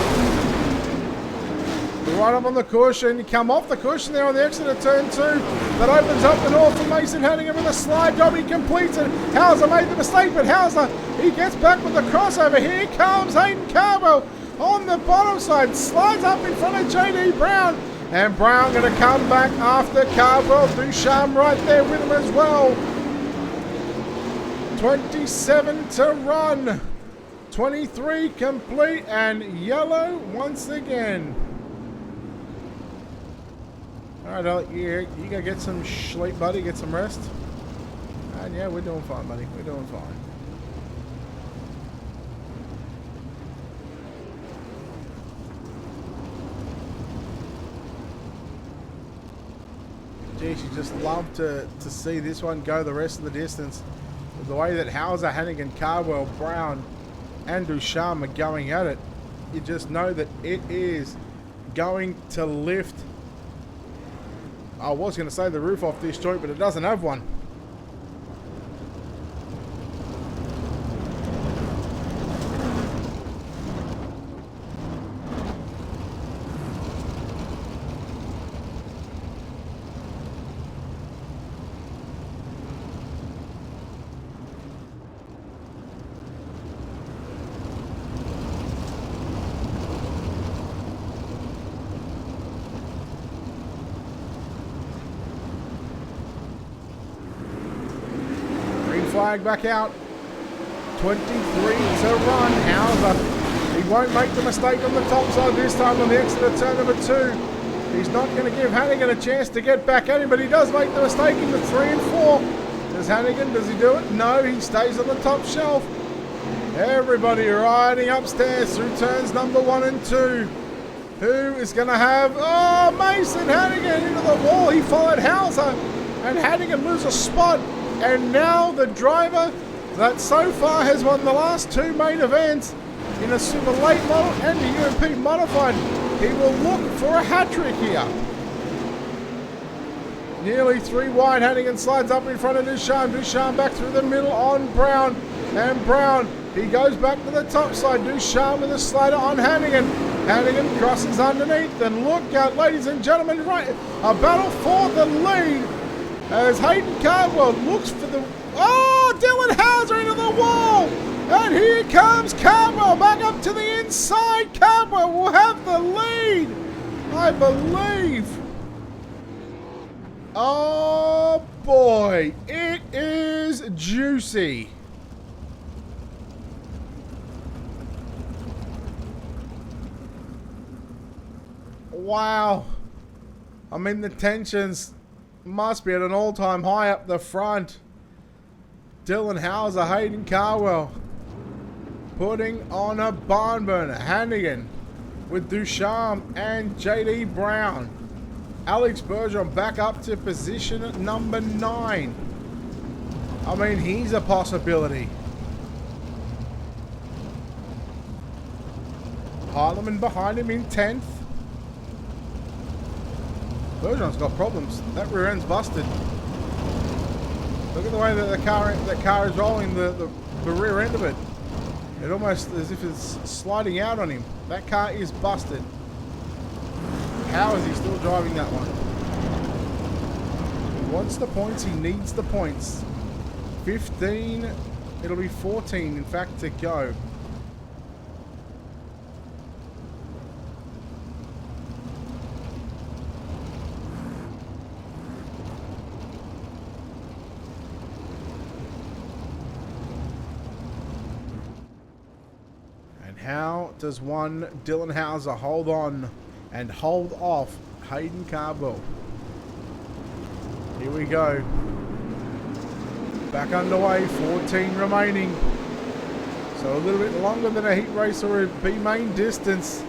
Right up on the cushion. You come off the cushion there on the exit of turn 2. That opens up the north for Mason Hannigan with a slide job. He completes it. Hauser made the mistake, but Hauser, he gets back with the crossover. Here comes Hayden Carwell on the bottom side. Slides up in front of JD Brown. And Brown going to come back after Carwell. Ducharme right there with him as well. 27 to run. 23 complete, and yellow once again. Alright, Alec, you go get some sleep, buddy, get some rest. And yeah, we're doing fine, buddy. We're doing fine. Geez, you just love to see this one go the rest of the distance. With the way that Hauser, Hannigan, Carwell, Brown, and Ducharme are going at it, you just know that it is going to lift. I was going to say the roof off this joint, but it doesn't have one. flag back out. 23 to run. Hauser, he won't make the mistake on the top side this time on the exit of turn number 2. He's not going to give Hannigan a chance to get back at him, but he does make the mistake in the 3 and 4. Does Hannigan, does he do it? No, he stays on the top shelf. Everybody riding upstairs through turns number 1 and 2. Who is going to have... Oh, Mason Hannigan into the wall. He followed Hauser, and Hannigan loses a spot. And now the driver that so far has won the last 2 main events in a super late model and the UMP modified, he will look for a hat-trick here. Nearly 3 wide. Hannigan slides up in front of Ducharme. Ducharme back through the middle on Brown. And Brown, he goes back to the top side. Ducharme with a slider on Hannigan. Hannigan crosses underneath. And look out, ladies and gentlemen, right, a battle for the lead as Hayden Cardwell looks for the... Oh, Dylan Hauser into the wall. And here comes Cardwell back up to the inside. Cardwell will have the lead, I believe. Oh boy, it is juicy. Wow. I mean, the tensions must be at an all-time high up the front. Dylan Hauser, Hayden Cardwell putting on a barn burner. Hannigan with Ducharme and JD Brown. Alex Bergeron back up to position at number 9. I mean, he's a possibility. Harleman behind him in 10th. Bergeron's got problems. That rear end's busted. Look at the way that the car is rolling, the rear end of it. It almost as if it's sliding out on him. That car is busted. How is he still driving that one? He wants the points, he needs the points. 15, it'll be 14 in fact to go. How does one Dylan Hauser hold on and hold off Hayden Cardwell? Here we go. Back underway, 14 remaining. So a little bit longer than a heat race or a B main distance.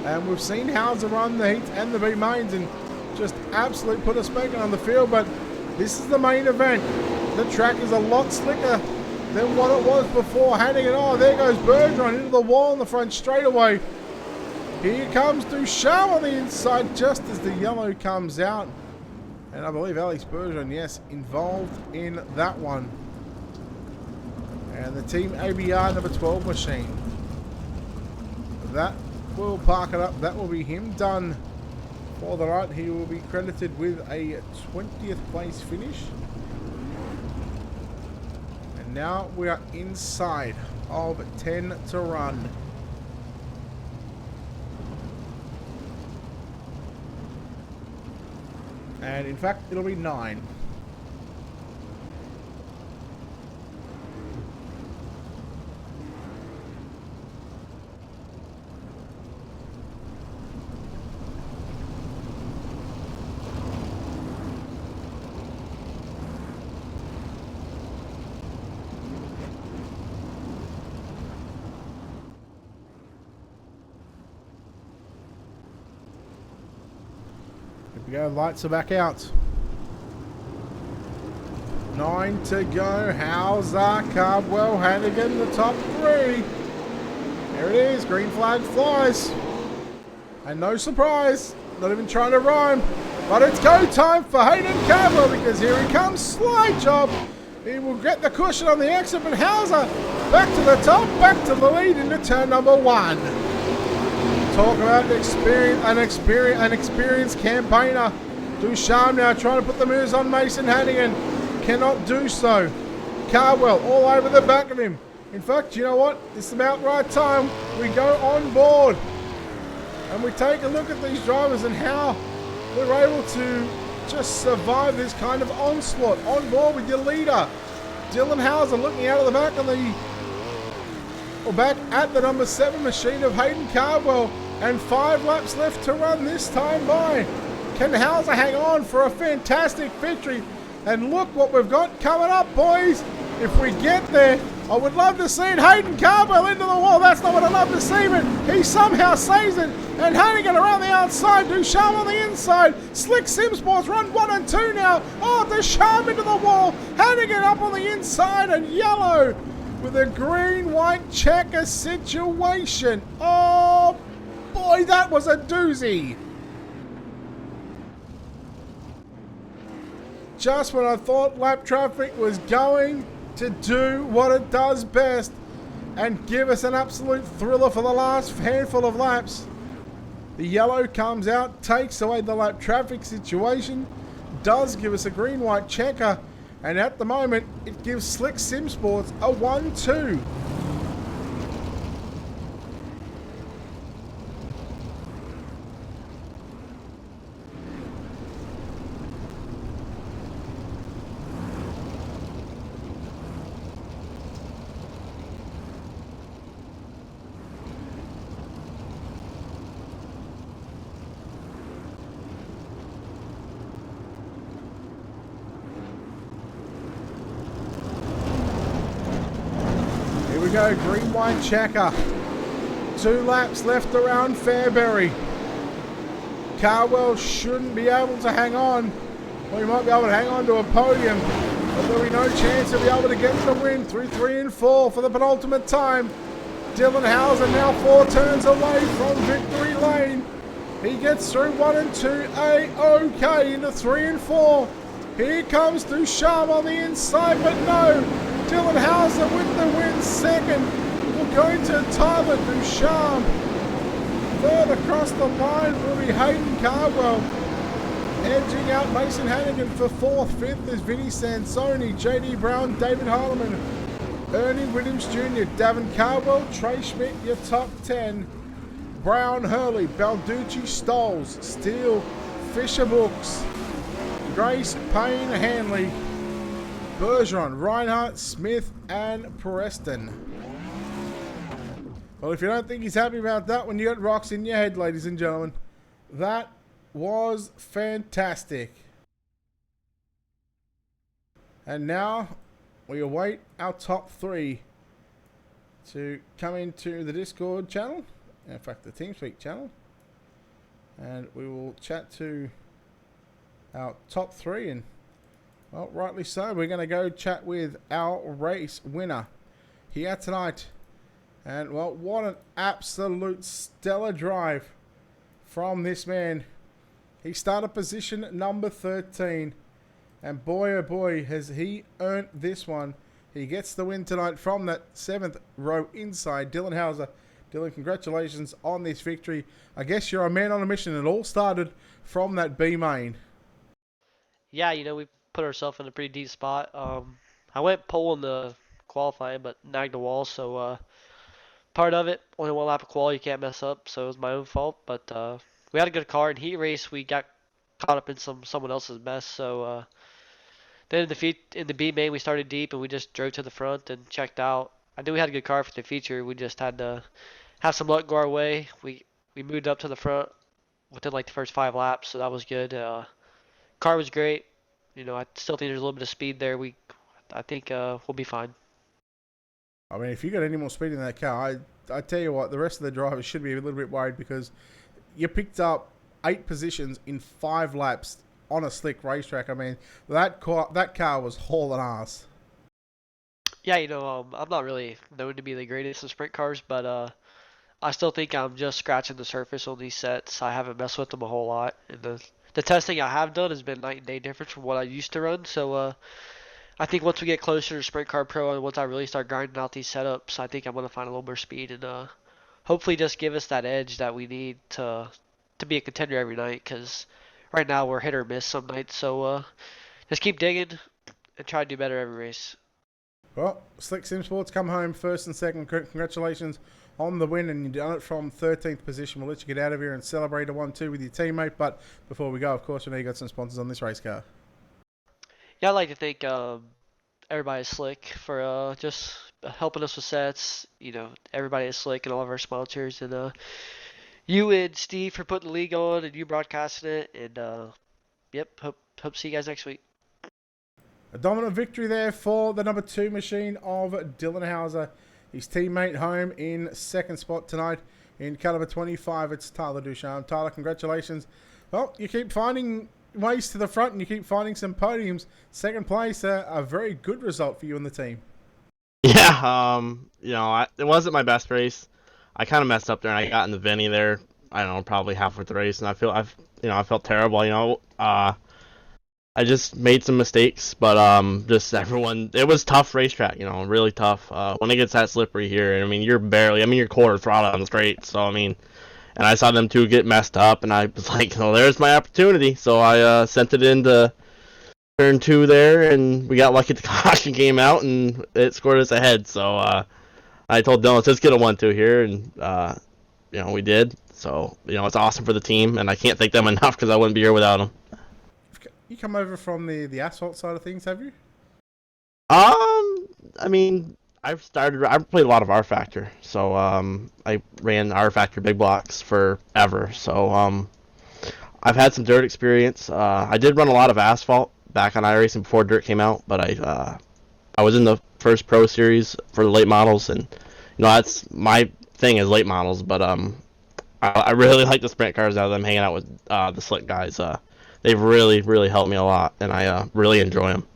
And we've seen Hauser run the heats and the B mains and just absolutely put a spanking on the field. But this is the main event. The track is a lot slicker than what it was before. Hannigan, oh, there goes Bergeron into the wall in the front straightaway. Here comes Ducharme on the inside just as the yellow comes out. And I believe Alex Bergeron, yes, involved in that one. And the Team ABR number 12 machine. That will park it up. That will be him done for the night. He will be credited with a 20th place finish. Now we are inside of 10 to run. And in fact, it'll be 9. We go, lights are back out. 9 to go. Hauser, Cardwell, Hannigan, the top 3. There it is. Green flag flies. And no surprise. Not even trying to rhyme. But it's go time for Hayden Cardwell because here he comes. Slide job. He will get the cushion on the exit, but Hauser back to the top, back to the lead into turn number 1. Talk about an experienced campaigner. Ducharme now trying to put the moves on Mason Hannigan. Cannot do so. Cardwell all over the back of him. In fact, you know what? It's about right time we go on board. And we take a look at these drivers and how they're able to just survive this kind of onslaught. On board with your leader. Dylan Hauser looking out of the back of the, or back at the number 7 machine of Hayden Cardwell, and 5 laps left to run this time by. Can Hauser hang on for a fantastic victory? And look what we've got coming up, boys. If we get there, I would love to see it. Hayden Cardwell into the wall. That's not what I'd love to see, but he somehow saves it. And Hannigan around the outside. Ducharme on the inside. Slick Simsports run 1 and 2 now. Oh, Ducharme into the wall. Hannigan up on the inside, and yellow with a green-white checker situation. Oh, boy, that was a doozy. Just when I thought lap traffic was going to do what it does best and give us an absolute thriller for the last handful of laps, the yellow comes out, takes away the lap traffic situation, does give us a green-white checker, and at the moment it gives Slick Simsports a 1-2. We go, green white checker. 2 laps left around Fairbury. Cardwell shouldn't be able to hang on. Well, he might be able to hang on to a podium, but there'll be no chance he'll be able to get the win through 3 and 4 for the penultimate time. Dylan Hauser now 4 turns away from victory lane. He gets through 1 and 2 A-OK into 3 and 4. Here comes Ducharme on the inside, but no. Dylan Hauser with the win second. We're going to Tyler Ducharme. Third across the line will be Hayden Cardwell. Edging out Mason Hannigan for 4th. 5th is Vinny Sansoni, JD Brown, David Harleman, Ernie Williams Jr., Davin Cardwell, Trey Schmidt, your top 10. Brown, Hurley, Balducci, Stolz, Steele, Fisher Books, Grace, Payne, Hanley, Bergeron, Reinhardt, Smith, and Preston. Well, if you don't think he's happy about that one, you got rocks in your head, ladies and gentlemen. That was fantastic. And now we await our top 3 to come into the Discord channel. In fact, the TeamSpeak channel. And we will chat to our top 3, and well, rightly so. We're going to go chat with our race winner here tonight. And well, what an absolute stellar drive from this man. He started position number 13. And boy, oh boy, has he earned this one. He gets the win tonight from that 7th row inside. Dylan Hauser. Dylan, congratulations on this victory. I guess you're a man on a mission. It all started from that B main. Yeah, we put ourselves in a pretty deep spot. I went pole in the qualifying, but nagged the wall, so part of it, only 1 lap of qual, you can't mess up, so it was my own fault. But we had a good car. In heat race, we got caught up in someone else's mess, so then in the B main, we started deep, and we just drove to the front and checked out. I knew we had a good car for the feature. We just had to have some luck go our way. We moved up to the front within like the first 5 laps, so that was good. Car was great. I still think there's a little bit of speed there. I think we'll be fine. I mean, if you got any more speed in that car, I tell you what, the rest of the drivers should be a little bit worried, because you picked up 8 positions in 5 laps on a slick racetrack. I mean, that car was hauling ass. Yeah, I'm not really known to be the greatest in sprint cars, but I still think I'm just scratching the surface on these sets. I haven't messed with them a whole lot, and the testing I have done has been night and day difference from what I used to run. So I think once we get closer to Sprint Car Pro, and once I really start grinding out these setups, I think I'm going to find a little more speed and hopefully just give us that edge that we need to be a contender every night, because right now we're hit or miss some nights. So just keep digging and try to do better every race. Well, Slick Simsports come home 1st and 2nd. Congratulations on the win, and you've done it from 13th position. We'll let you get out of here and celebrate a 1-2 with your teammate. But before we go, of course, we know you got some sponsors on this race car. Yeah, I'd like to thank everybody at Slick for just helping us with sets. Everybody at Slick and all of our sponsors, and you and Steve for putting the league on and you broadcasting it. And yep, hope to see you guys next week. A dominant victory there for the number 2 machine of Dylan Hauser. His teammate home in second spot tonight. In caliber 25, it's Tyler Ducharme. Tyler, congratulations. Well, you keep finding ways to the front and you keep finding some podiums. Second place, a very good result for you and the team. Yeah, it wasn't my best race. I kind of messed up there, and I got in the Vinny there. I don't know, probably halfway through the race, and I felt terrible. I just made some mistakes, but it was tough racetrack. Really tough. When it gets that slippery here, I mean, you're quarter throttle on the straight. So and I saw them two get messed up, and I was like, "Oh, there's my opportunity." So I sent it into turn 2 there, and we got lucky. The caution came out, and it scored us ahead. So I told Dylan, let's just get a 1-2 here, and we did. So it's awesome for the team, and I can't thank them enough because I wouldn't be here without them. You come over from the asphalt side of things, have you? I mean, I played a lot of R Factor, so I ran R Factor big blocks forever. So I've had some dirt experience. I did run a lot of asphalt back on iRacing before dirt came out, but I was in the first Pro Series for the late models, and that's my thing is late models. But I really like the sprint cars out of them hanging out with the slick guys. They've really, really helped me a lot, and I really enjoy them.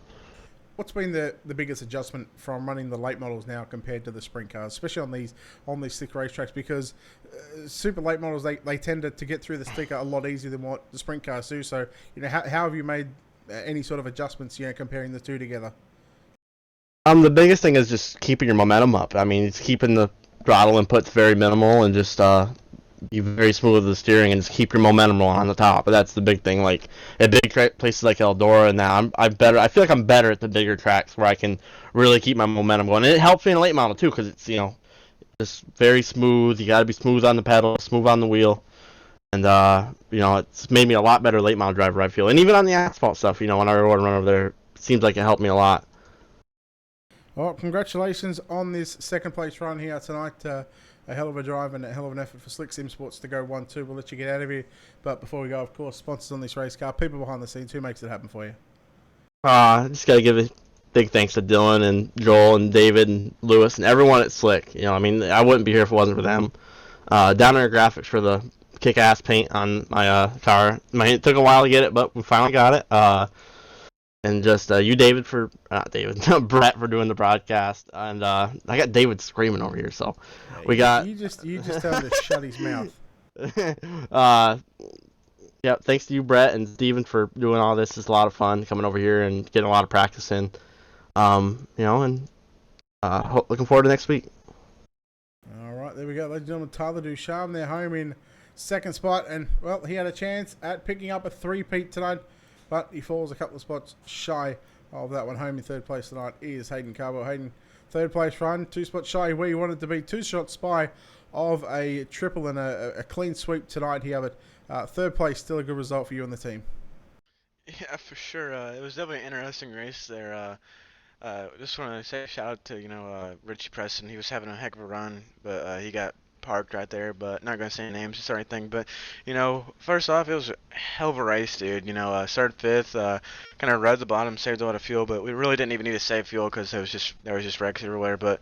What's been the biggest adjustment from running the late models now compared to the sprint cars, especially on these slick racetracks? Because super late models, they tend to get through the sticker a lot easier than what the sprint cars do. So how have you made any sort of adjustments comparing the two together? The biggest thing is just keeping your momentum up. I mean, it's keeping the throttle inputs very minimal and just be very smooth with the steering and just keep your momentum on the top. But that's the big thing. Like at big places like Eldora, and now I'm better. I feel like I'm better at the bigger tracks where I can really keep my momentum going. And it helps me in late model too, because it's just very smooth. You got to be smooth on the pedal, smooth on the wheel, and it's made me a lot better late model driver, I feel. And even on the asphalt stuff, when I run over there, it seems like it helped me a lot. Well, congratulations on this second place run here tonight. A hell of a drive and a hell of an effort for Slick Sim Sports to go 1-2. We'll let you get out of here. But before we go, of course, sponsors on this race car, people behind the scenes, who makes it happen for you? Just got to give a big thanks to Dylan and Joel and David and Lewis and everyone at Slick. I wouldn't be here if it wasn't for them. Down Under Graphics for the kick-ass paint on my car. It took a while to get it, but we finally got it. And just you, David, Brett for doing the broadcast, and I got David screaming over here. So we got you just tell him to shut his mouth. Yeah, thanks to you, Brett and Steven, for doing all this. It's a lot of fun coming over here and getting a lot of practice in. And looking forward to next week. All right, there we go, ladies and gentlemen. Tyler Ducharme, they're home in second spot, and well, he had a chance at picking up a three-peat tonight. But he falls a couple of spots shy of that one. Home in third place tonight is Hayden Carwell. Hayden, third place run, 2 spots shy where you wanted to be. 2 shots spy of a triple and a clean sweep tonight here. But third place, still a good result for you and the team. Yeah, for sure. It was definitely an interesting race there. Just want to say a shout out to Richie Preston. He was having a heck of a run, but he got parked right there. But not gonna say names or anything. But first off, it was a hell of a race, dude. Started 5th, kind of read the bottom, saved a lot of fuel, but we really didn't even need to save fuel because there was just wrecks everywhere. But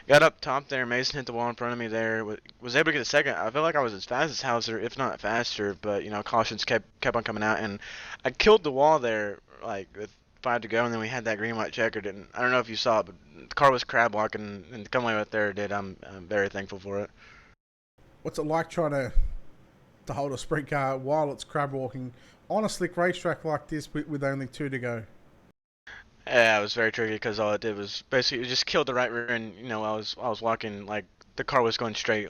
got up top there. Mason hit the wall in front of me there. Was able to get a second. I felt like I was as fast as Hauser, if not faster. But cautions kept on coming out, and I killed the wall there with 5 to go, and then we had that green white checkered, and I don't know if you saw it, but the car was crab walking, and to come away with there, did I'm very thankful for it. What's it like trying to hold a sprint car while it's crab walking on a slick racetrack like this with only 2 to go? Yeah, it was very tricky because all it did was basically it just killed the right rear, and I was walking the car was going straight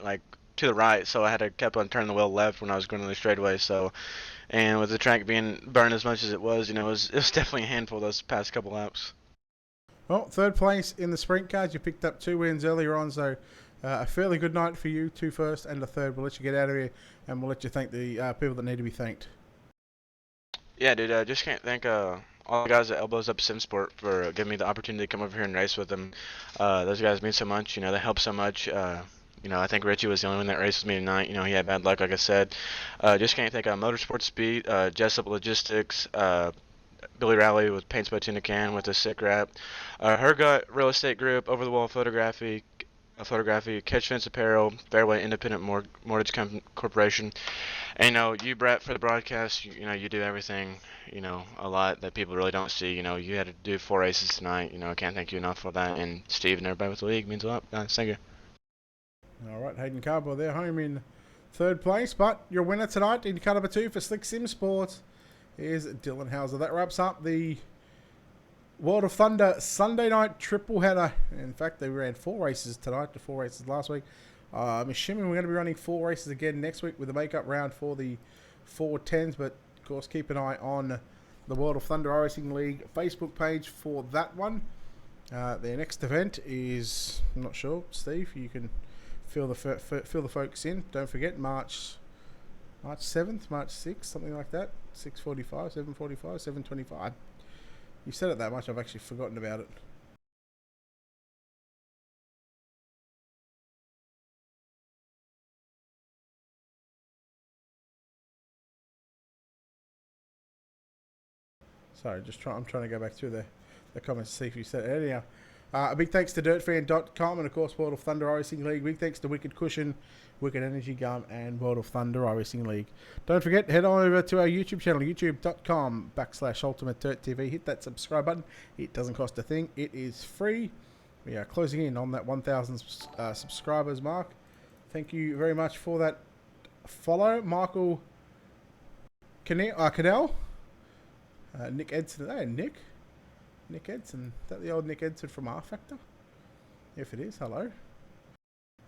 to the right, so I had to keep on turning the wheel left when I was going on the straightaway. So, and with the track being burned as much as it was, it was definitely a handful those past couple laps. Well, third place in the sprint cars. You picked up 2 wins earlier on, so a fairly good night for you. 2 first and a third. We'll let you get out of here, and we'll let you thank the people that need to be thanked. Yeah, dude. Just can't thank all all the guys at Elbows Up SimSport for giving me the opportunity to come over here and race with them. Those guys mean so much. You know, they help so much. You know, I think Richie was the only one that raced with me tonight. You know, he had bad luck, like I said. Just can't think of Motorsport Speed, Jessup Logistics, Billy Rowley with Paints by Tuna Can with a sick rap. Her Gut Real Estate Group, Over the Wall Photography, Catch Fence Apparel, Fairway Independent Mortgage Corporation. And you know, you Brett for the broadcast, you know, you do everything, you know, a lot that people really don't see. You know, you had to do 4 races tonight. You know, I can't thank you enough for that. And Steve and everybody with the league means a lot, guys. Thank you. All right, Hayden Cardwell, they're home in 3rd place, but your winner tonight in car number 2 for Slick Sim Sports is Dylan Hauser. That wraps up the World of Thunder Sunday night triple header. In fact, they ran 4 races tonight to 4 races last week. I'm assuming we're going to be running 4 races again next week with a makeup round for the 410s, but of course keep an eye on the World of Thunder Racing League Facebook page for that one. Their next event is, I'm not sure, Steve, you can fill the folks in. Don't forget March 7th, March 6th, something like that. 6:45, 7:45, 7:25. You said it that much, I've actually forgotten about it. Sorry, I'm trying to go back through the comments to see if you said it. Anyhow, a big thanks to DirtFan.com and of course World of Thunder Racing League. Big thanks to Wicked Cushion, Wicked Energy Gum, and World of Thunder Racing League. Don't forget, head on over to our YouTube channel, youtube.com/UltimateDirtTV. Hit that subscribe button. It doesn't cost a thing. It is free. We are closing in on that 1,000 subscribers mark. Thank you very much for that follow, Michael Cadell. Nick Edson. Hey, Nick Edson. Is that the old Nick Edson from R Factor? If it is, hello.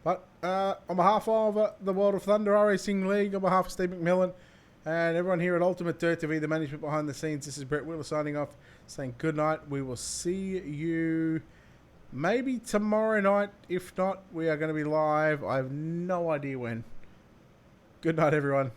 But on behalf of the World of Thunder Racing League, on behalf of Steve McMillan and everyone here at Ultimate Dirt TV, the management behind the scenes, this is Brett Wheeler signing off, saying good night. We will see you maybe tomorrow night. If not, we are going to be live. I have no idea when. Good night, everyone.